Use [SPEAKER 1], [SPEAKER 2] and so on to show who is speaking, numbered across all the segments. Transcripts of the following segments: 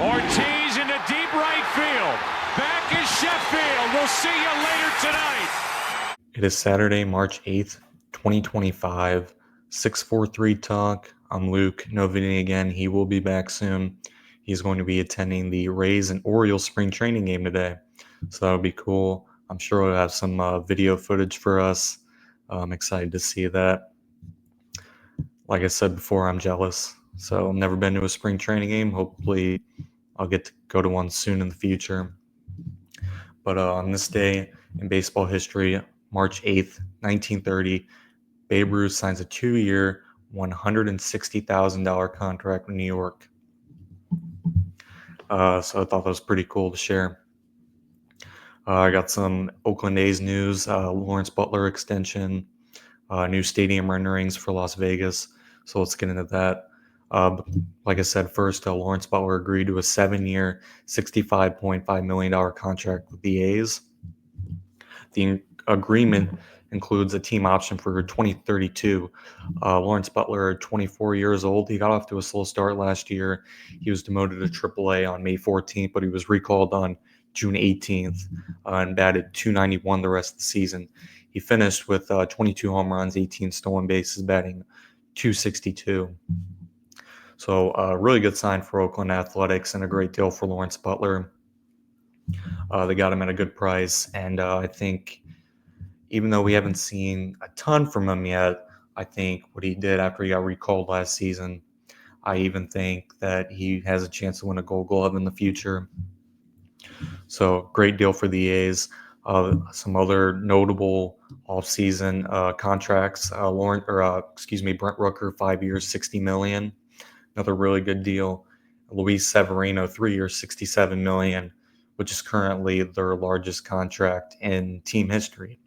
[SPEAKER 1] Ortiz into deep right field. Back is Sheffield. We'll see you later tonight.
[SPEAKER 2] It is Saturday, March 8th, 2025. 643 Talk. I'm Luke. No Vinny again. He will be back soon. He's going to be attending the Rays and Orioles spring training game today. So that'll be cool. I'm sure we'll have some video footage for us. I'm excited to see that. Like I said before, I'm jealous. So I've never been to a spring training game. Hopefully I'll get to go to one soon in the future. But on this day in baseball history, March 8th, 1930, Babe Ruth signs a 2-year, $160,000 contract with New York. So I thought that was pretty cool to share. I got some Oakland A's news, Lawrence Butler extension, new stadium renderings for Las Vegas. So let's get into that. Like I said, first, Lawrence Butler agreed to a 7-year, $65.5 million contract with the A's. The agreement includes a team option for 2032. Lawrence Butler, 24 years old, he got off to a slow start last year. He was demoted to AAA on May 14th, but he was recalled on June 18th and batted .291 the rest of the season. He finished with 22 home runs, 18 stolen bases, batting .262. So a really good sign for Oakland Athletics and a great deal for Lawrence Butler. They got him at a good price, and I think even though we haven't seen a ton from him yet, I think what he did after he got recalled last season, I even think that he has a chance to win a Gold Glove in the future. So great deal for the A's. Some other notable offseason contracts. Brent Rooker, 5 years, $60 million. Another really good deal. Luis Severino, 3 years, $67 million, which is currently their largest contract in team history.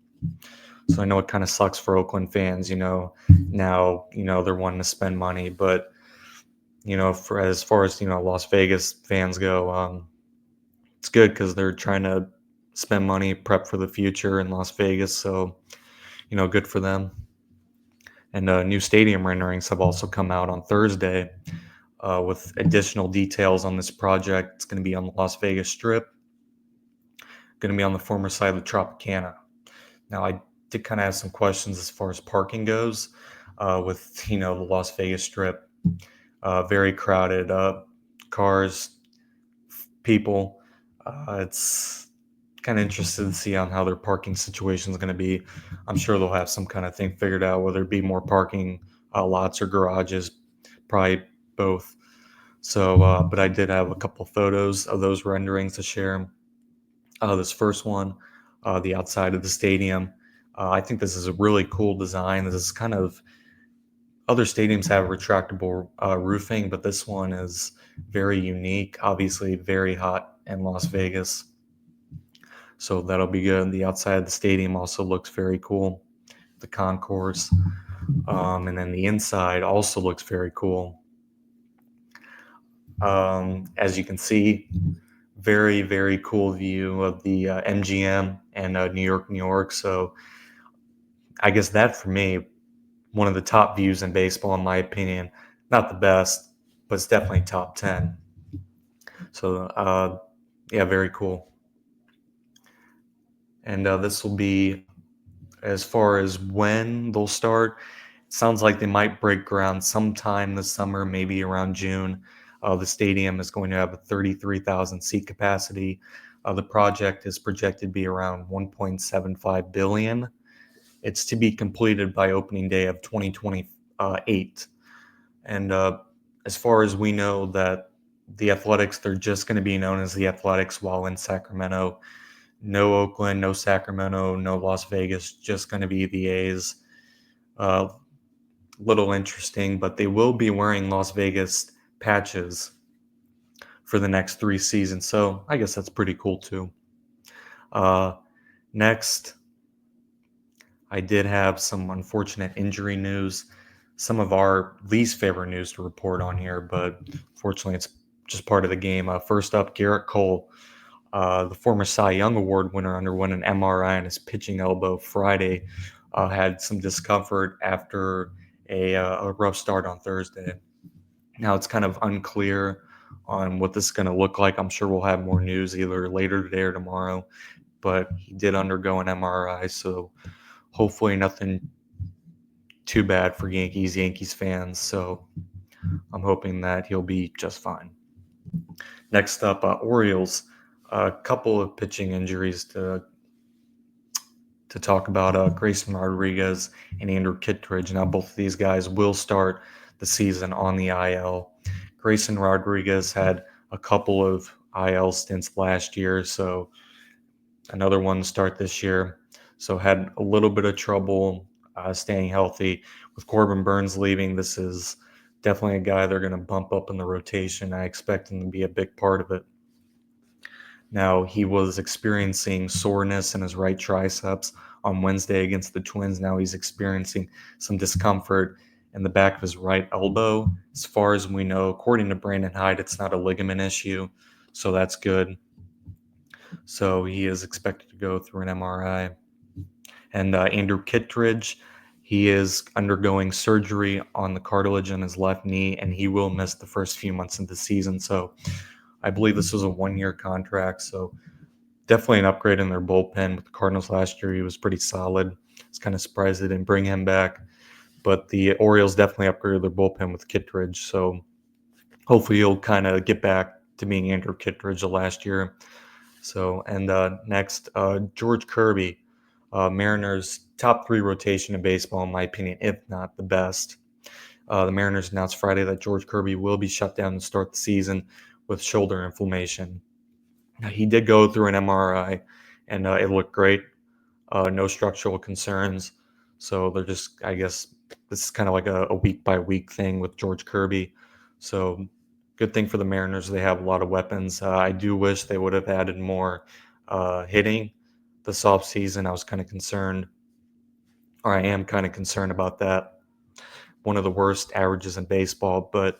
[SPEAKER 2] So I know it kind of sucks for Oakland fans, now, they're wanting to spend money, but, for as far as, Las Vegas fans go, it's good because they're trying to spend money, prep for the future in Las Vegas. So, good for them. And new stadium renderings have also come out on Thursday with additional details on this project. It's going to be on the Las Vegas Strip, going to be on the former site of the Tropicana. Now, I did kind of have some questions as far as parking goes with, the Las Vegas Strip. Very crowded, cars, people. It's kind of interested to see on how their parking situation is going to be. I'm sure they'll have some kind of thing figured out, whether it be more parking lots or garages, probably both. So, but I did have a couple photos of those renderings to share. This first one, the outside of the stadium. I think this is a really cool design. This is kind of, other stadiums have retractable roofing, but this one is very unique, obviously very hot in Las Vegas. So that'll be good. The outside of the stadium also looks very cool, the concourse. And then the inside also looks very cool. As you can see, very, very cool view of the MGM and New York, New York. So I guess that for me, one of the top views in baseball, in my opinion. Not the best, but it's definitely top 10. So, yeah, very cool. And this will be, as far as when they'll start, it sounds like they might break ground sometime this summer, maybe around June. The stadium is going to have a 33,000 seat capacity. The project is projected to be around $1.75 billion. It's to be completed by opening day of 2028. And as far as we know, that the Athletics, they're just going to be known as the Athletics while in Sacramento. No Oakland, no Sacramento, no Las Vegas, just going to be the A's. Little interesting, but they will be wearing Las Vegas patches for the next 3 seasons. So I guess that's pretty cool too. Next, I did have some unfortunate injury news. Some of our least favorite news to report on here, but fortunately it's just part of the game. First up, Garrett Cole, the former Cy Young Award winner, underwent an MRI on his pitching elbow Friday. Had some discomfort after a rough start on Thursday. Now it's kind of unclear on what this is going to look like. I'm sure we'll have more news either later today or tomorrow, but he did undergo an MRI, so hopefully nothing too bad for Yankees fans. So I'm hoping that he'll be just fine. Next up, Orioles. A couple of pitching injuries to talk about. Grayson Rodriguez and Andrew Kittredge. Now both of these guys will start the season on the IL. Grayson Rodriguez had a couple of IL stints last year, so another one to start this year. So had a little bit of trouble staying healthy. With Corbin Burns leaving, this is definitely a guy they're going to bump up in the rotation. I expect him to be a big part of it. Now, he was experiencing soreness in his right triceps on Wednesday against the Twins. Now he's experiencing some discomfort in the back of his right elbow. As far as we know, according to Brandon Hyde, it's not a ligament issue, so that's good. So he is expected to go through an MRI. And Andrew Kittredge, he is undergoing surgery on the cartilage in his left knee, and he will miss the first few months of the season. So I believe this was a one-year contract, so definitely an upgrade in their bullpen. With the Cardinals last year, he was pretty solid. I was kind of surprised they didn't bring him back. But the Orioles definitely upgraded their bullpen with Kittredge, so hopefully he'll kind of get back to being Andrew Kittredge of last year. So, and next, George Kirby, Mariners' top 3 rotation in baseball, in my opinion, if not the best. The Mariners announced Friday that George Kirby will be shut down to start the season with shoulder inflammation. Now, he did go through an MRI, and it looked great. No structural concerns. So they're just, I guess, this is kind of like a week-by-week thing with George Kirby. So good thing for the Mariners. They have a lot of weapons. I do wish they would have added more hitting this offseason. I was kind of concerned, or I am kind of concerned about that. One of the worst averages in baseball, but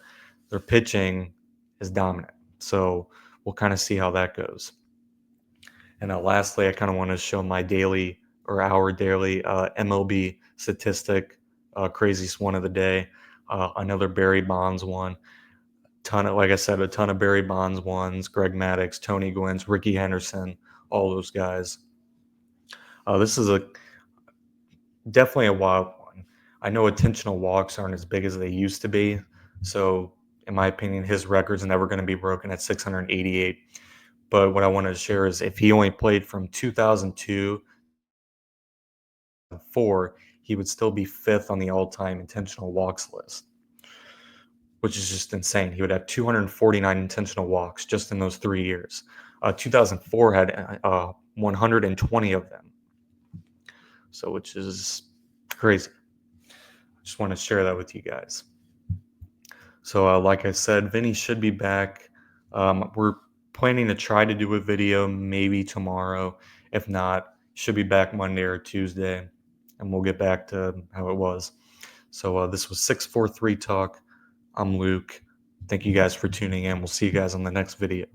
[SPEAKER 2] their pitching is dominant. So we'll kind of see how that goes. And lastly, I kind of want to show my daily or our daily MLB statistic, craziest one of the day. Another Barry Bonds one. Like I said, a ton of Barry Bonds ones, Greg Maddux, Tony Gwynn, Ricky Henderson, all those guys. This is definitely a wild one. I know intentional walks aren't as big as they used to be. So in my opinion, his record's never going to be broken at 688. But what I wanted to share is if he only played from 2002 to 4, he would still be 5th on the all-time intentional walks list, which is just insane. He would have 249 intentional walks just in those 3 years. 2004 had 120 of them, so which is crazy. I just want to share that with you guys. So like I said, Vinny should be back. We're planning to try to do a video maybe tomorrow. If not, should be back Monday or Tuesday, and we'll get back to how it was. So this was 643 Talk. I'm Luke. Thank you guys for tuning in. We'll see you guys on the next video.